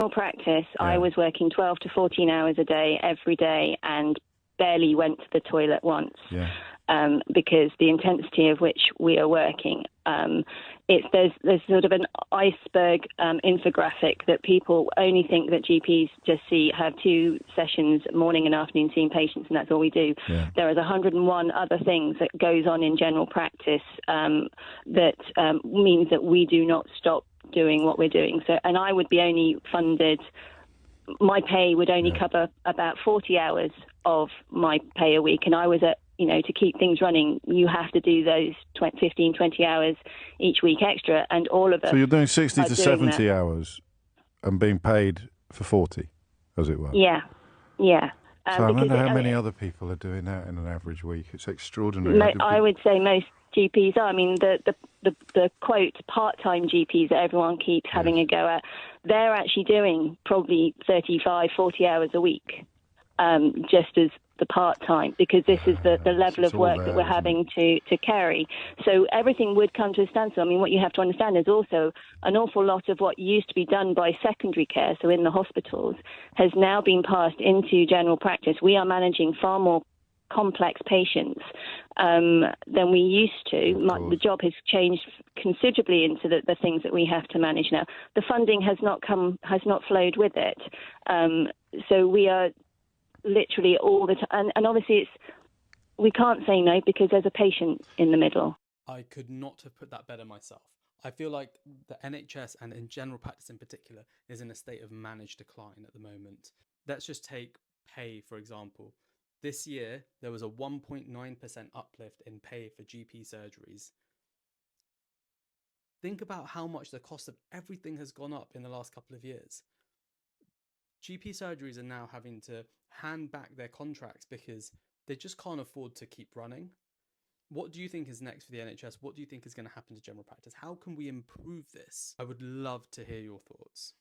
practice, Yeah. I was working 12 to 14 hours a day, every day, and barely went to the toilet once. Yeah. Because the intensity of which we are working, there's sort of an iceberg infographic that people only think that GPs just have 2 sessions, morning and afternoon, seeing patients, and that's all we do. Yeah. There is 101 other things that goes on in general practice that means that we do not stop doing what we're doing. So, and I would be only funded. My pay would only cover about 40 hours of my pay a week, and I was at, to keep things running, you have to do those 15, 20 hours each week extra, and all of us. So you're doing 60 to 70 that. hours and being paid for 40, as it were. Yeah. So I wonder how many other people are doing that in an average week. It's extraordinary. I would say most GPs are. I mean, the quote part-time GPs that everyone keeps having a go at, they're actually doing probably 35, 40 hours a week, just as the part-time, because this is the level of work that we're having to carry. So everything would come to a standstill. I mean, what you have to understand is also an awful lot of what used to be done by secondary care, so in the hospitals, has now been passed into general practice. We are managing far more complex patients than we used to. The job has changed considerably into the things that we have to manage now. The funding has not flowed with it. So we are literally all the time, and obviously we can't say no because there's a patient in the middle. I could not have put that better myself. I feel like the NHS, and in general practice in particular, is in a state of managed decline at the moment. Let's just take pay, for example. This year, there was a 1.9% uplift in pay for GP surgeries. Think about how much the cost of everything has gone up in the last couple of years. GP surgeries are now having to hand back their contracts because they just can't afford to keep running. What do you think is next for the NHS? What do you think is going to happen to general practice? How can we improve this? I would love to hear your thoughts.